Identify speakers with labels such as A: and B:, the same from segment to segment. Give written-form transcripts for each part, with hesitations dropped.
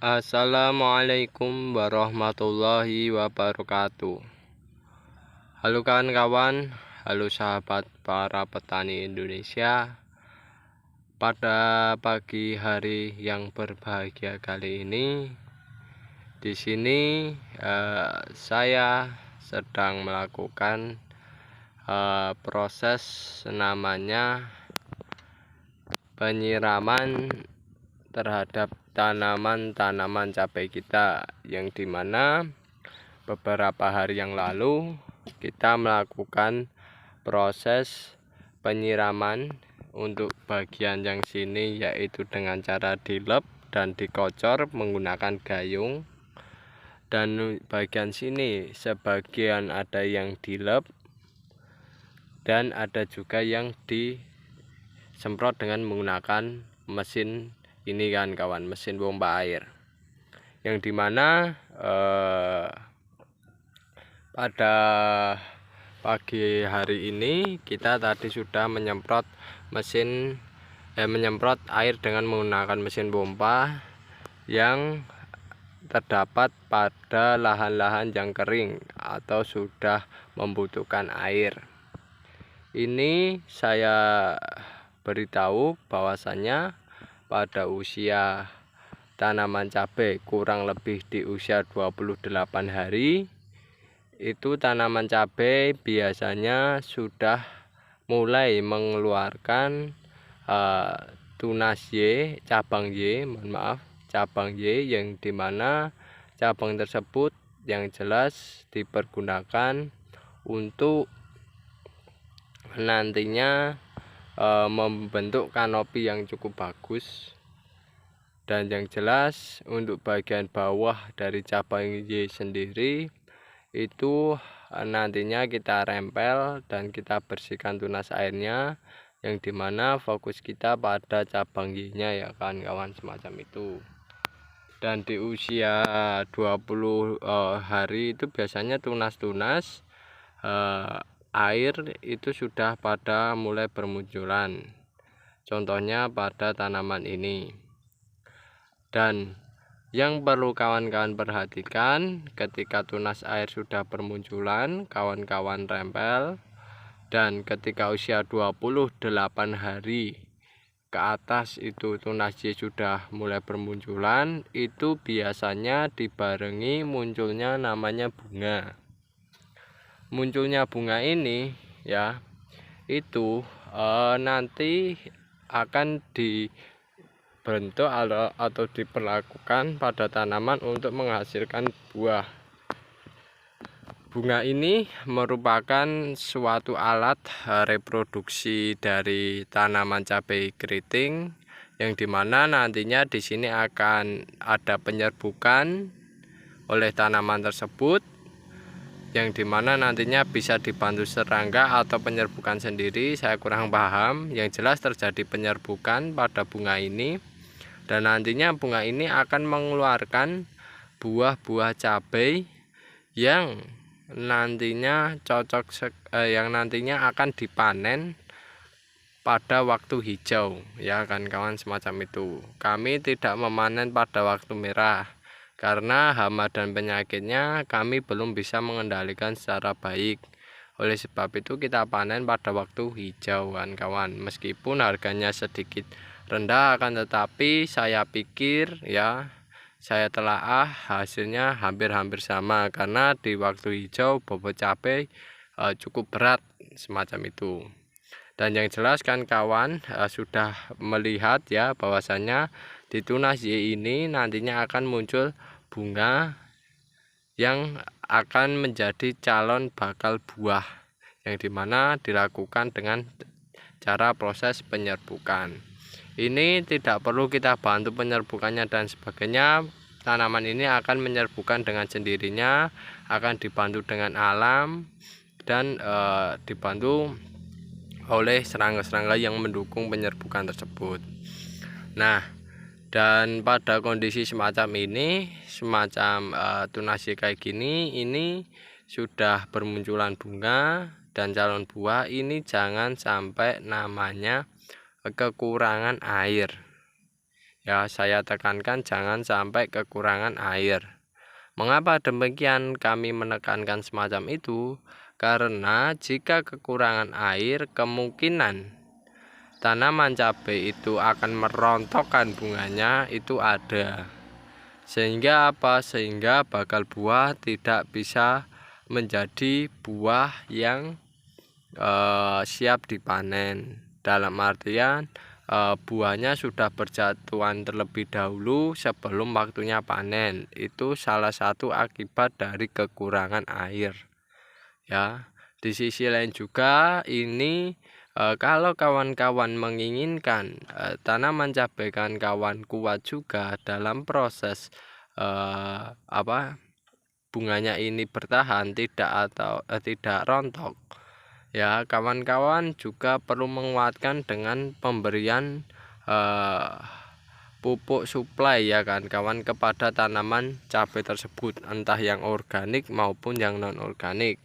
A: Assalamualaikum warahmatullahi wabarakatuh. Halo kawan-kawan, halo sahabat para petani Indonesia. Pada pagi hari yang berbahagia kali ini, di sini saya sedang melakukan proses namanya penyiraman terhadap tanaman-tanaman cabai kita, yang dimana beberapa hari yang lalu kita melakukan proses penyiraman untuk bagian yang sini, yaitu dengan cara dilep dan dikocor menggunakan gayung, dan bagian sini sebagian ada yang dilep dan ada juga yang disemprot dengan menggunakan mesin ini kan kawan, mesin pompa air, yang dimana pada pagi hari ini kita tadi sudah menyemprot air dengan menggunakan mesin pompa yang terdapat pada lahan-lahan yang kering atau sudah membutuhkan air. Ini saya beritahu bahwasannya pada usia tanaman cabai kurang lebih di usia 28 hari, itu tanaman cabai biasanya sudah mulai mengeluarkan tunas Y, cabang Y, yang dimana cabang tersebut yang jelas dipergunakan untuk nantinya membentuk kanopi yang cukup bagus. Dan yang jelas untuk bagian bawah dari cabang Y sendiri itu nantinya kita rempel dan kita bersihkan tunas airnya, yang dimana fokus kita pada cabang Y nya ya kawan-kawan, semacam itu. Dan di usia 20 hari itu biasanya tunas-tunas air itu sudah pada mulai bermunculan, contohnya pada tanaman ini. Dan yang perlu kawan-kawan perhatikan, ketika tunas air sudah bermunculan, kawan-kawan rempel. Dan ketika usia 28 hari ke atas itu tunas Y sudah mulai bermunculan, itu biasanya dibarengi munculnya namanya bunga. Munculnya bunga ini ya, itu nanti akan dibentuk atau diperlakukan pada tanaman untuk menghasilkan buah. Bunga ini merupakan suatu alat reproduksi dari tanaman cabai keriting, yang dimana nantinya di sini akan ada penyerbukan oleh tanaman tersebut, yang dimana nantinya bisa dibantu serangga atau penyerbukan sendiri, saya kurang paham. Yang jelas terjadi penyerbukan pada bunga ini, dan nantinya bunga ini akan mengeluarkan buah-buah cabai yang nantinya yang nantinya akan dipanen pada waktu hijau ya kan kawan, semacam itu. Kami tidak memanen pada waktu merah karena hama dan penyakitnya kami belum bisa mengendalikan secara baik. Oleh sebab itu kita panen pada waktu hijau kan kawan. Meskipun harganya sedikit rendah, akan tetapi saya pikir ya, saya telaah hasilnya hampir-hampir sama, karena di waktu hijau bobot cabai cukup berat, semacam itu. Dan yang jelas kan kawan sudah melihat ya bahwasanya di tunas Y ini nantinya akan muncul bunga yang akan menjadi calon bakal buah, yang dimana dilakukan dengan cara proses penyerbukan. Ini tidak perlu kita bantu penyerbukannya dan sebagainya. Tanaman ini akan menyerbukan dengan sendirinya, akan dibantu dengan alam dan dibantu oleh serangga-serangga yang mendukung penyerbukan tersebut. Nah, dan pada kondisi semacam ini, semacam tunas Y kayak gini, ini sudah bermunculan bunga dan calon buah, ini jangan sampai namanya kekurangan air Ya, saya tekankan jangan sampai kekurangan air. Mengapa demikian kami menekankan semacam itu? Karena jika kekurangan air, kemungkinan tanaman cabai itu akan merontokkan bunganya itu ada. Sehingga apa? Sehingga bakal buah tidak bisa menjadi buah yang siap dipanen. Dalam artian buahnya sudah berjatuhan terlebih dahulu sebelum waktunya panen. Itu salah satu akibat dari kekurangan air. Ya, di sisi lain juga ini kalau kawan-kawan menginginkan tanaman cabai kawan-kawan kuat juga dalam proses bunganya ini bertahan tidak rontok. Ya, kawan-kawan juga perlu menguatkan dengan pemberian pupuk suplai ya kan kawan kepada tanaman cabai tersebut, entah yang organik maupun yang non organik.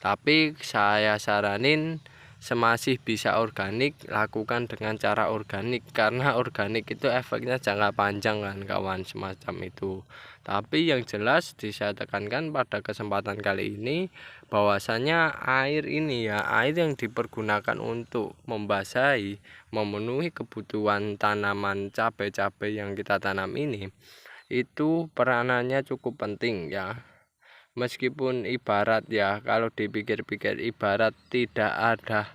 A: Tapi saya saranin semasih bisa organik, lakukan dengan cara organik, karena organik itu efeknya jangka panjang kan kawan, semacam itu. Tapi yang jelas saya tekankan pada kesempatan kali ini bahwasanya air ini ya, air yang dipergunakan untuk membasahi, memenuhi kebutuhan tanaman cabai-cabai yang kita tanam ini, itu peranannya cukup penting ya. Meskipun ibarat ya, kalau dipikir-pikir ibarat tidak ada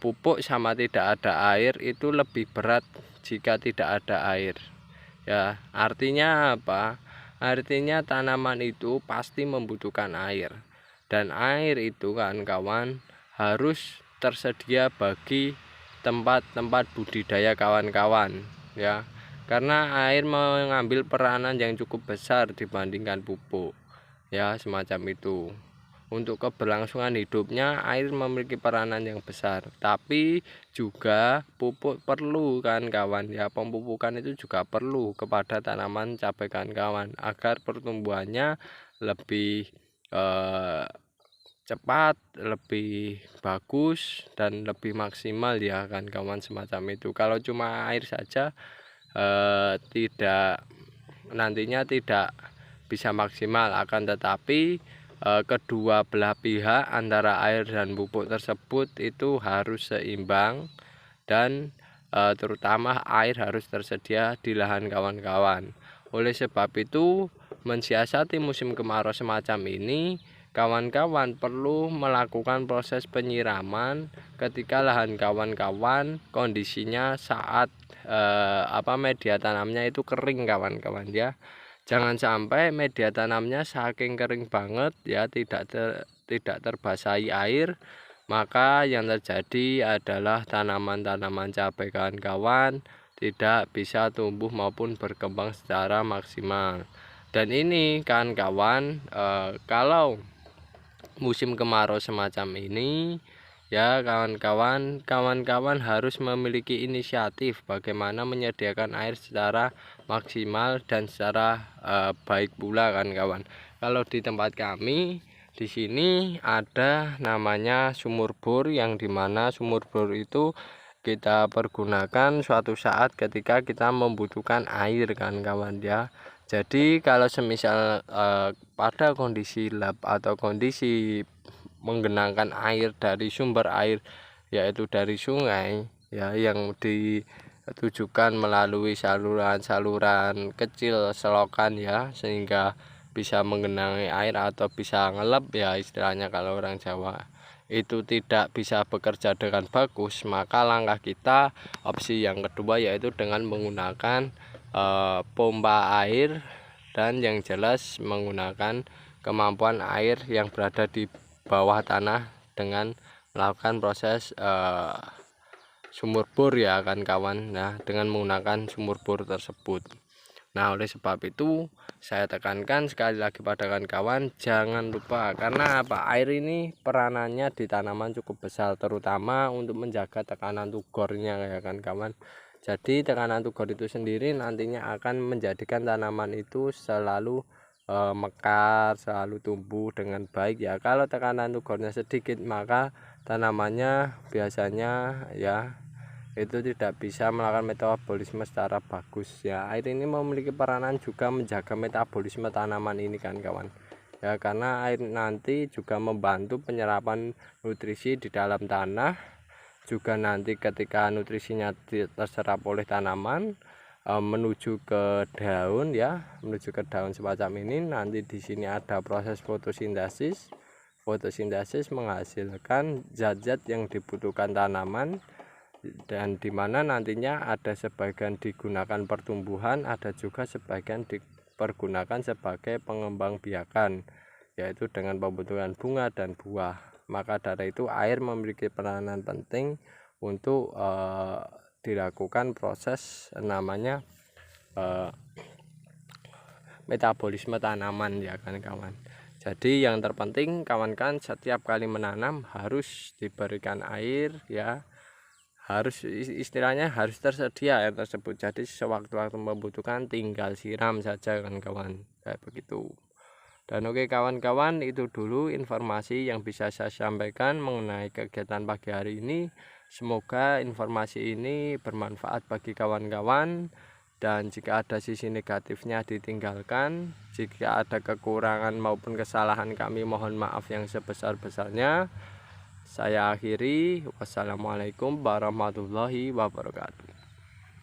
A: pupuk sama tidak ada air, itu lebih berat jika tidak ada air ya. Artinya apa? Artinya tanaman itu pasti membutuhkan air, dan air itu kan kawan harus tersedia bagi tempat-tempat budidaya kawan-kawan ya, karena air mengambil peranan yang cukup besar dibandingkan pupuk ya, semacam itu. Untuk keberlangsungan hidupnya air memiliki peranan yang besar, tapi juga pupuk perlu kan kawan ya. Pemupukan itu juga perlu kepada tanaman cabai kawan agar pertumbuhannya lebih cepat, lebih bagus dan lebih maksimal ya kan kawan, semacam itu. Kalau cuma air saja tidak, nantinya tidak bisa maksimal, akan tetapi kedua belah pihak antara air dan pupuk tersebut itu harus seimbang, dan terutama air harus tersedia di lahan kawan-kawan. Oleh sebab itu, mensiasati musim kemarau semacam ini, kawan-kawan perlu melakukan proses penyiraman ketika lahan kawan-kawan kondisinya saat media tanamnya itu kering kawan-kawan ya. Jangan sampai media tanamnya saking kering banget ya, tidak terbasahi air, maka yang terjadi adalah tanaman-tanaman cabai kawan-kawan tidak bisa tumbuh maupun berkembang secara maksimal. Dan ini kawan-kawan kalau musim kemarau semacam ini ya kawan-kawan harus memiliki inisiatif bagaimana menyediakan air secara maksimal dan secara baik pula kan kawan. Kalau di tempat kami di sini ada namanya sumur bor, yang dimana sumur bor itu kita pergunakan suatu saat ketika kita membutuhkan air kan kawan ya. Jadi kalau semisal pada kondisi lap atau kondisi menggenangkan air dari sumber air, yaitu dari sungai ya, yang ditujukan melalui saluran-saluran kecil selokan ya, sehingga bisa menggenangi air atau bisa ngelep ya istilahnya kalau orang Jawa, itu tidak bisa bekerja dengan bagus, maka langkah kita opsi yang kedua yaitu dengan menggunakan pompa air, dan yang jelas menggunakan kemampuan air yang berada di bawah tanah dengan melakukan proses sumur bor ya kan kawan. Nah, dengan menggunakan sumur bor tersebut. Nah, oleh sebab itu saya tekankan sekali lagi pada kawan-kawan, jangan lupa, karena apa, air ini peranannya di tanaman cukup besar, terutama untuk menjaga tekanan tugornya ya kan kawan. Jadi tekanan tugor itu sendiri nantinya akan menjadikan tanaman itu selalu mekar, selalu tumbuh dengan baik ya. Kalau tekanan tugornya sedikit, maka tanamannya biasanya ya itu tidak bisa melakukan metabolisme secara bagus ya. Air ini memiliki peranan juga menjaga metabolisme tanaman ini kan kawan ya, karena air nanti juga membantu penyerapan nutrisi di dalam tanah, juga nanti ketika nutrisinya terserap oleh tanaman menuju ke daun ya, menuju ke daun semacam ini. Nanti di sini ada proses fotosintesis. Fotosintesis menghasilkan zat-zat yang dibutuhkan tanaman, dan dimana nantinya ada sebagian digunakan pertumbuhan, ada juga sebagian dipergunakan sebagai pengembang biakan, yaitu dengan pembentukan bunga dan buah. Maka dari itu air memiliki peranan penting untuk dilakukan proses namanya metabolisme tanaman ya kan kawan. Jadi yang terpenting kawan kan setiap kali menanam harus diberikan air ya, harus istilahnya harus tersedia air tersebut. Jadi sewaktu-waktu membutuhkan tinggal siram saja kan kawan, kayak begitu. Dan oke kawan-kawan, itu dulu informasi yang bisa saya sampaikan mengenai kegiatan pagi hari ini. Semoga informasi ini bermanfaat bagi kawan-kawan, dan jika ada sisi negatifnya ditinggalkan. Jika ada kekurangan maupun kesalahan kami mohon maaf yang sebesar-besarnya. Saya akhiri, wassalamualaikum warahmatullahi wabarakatuh.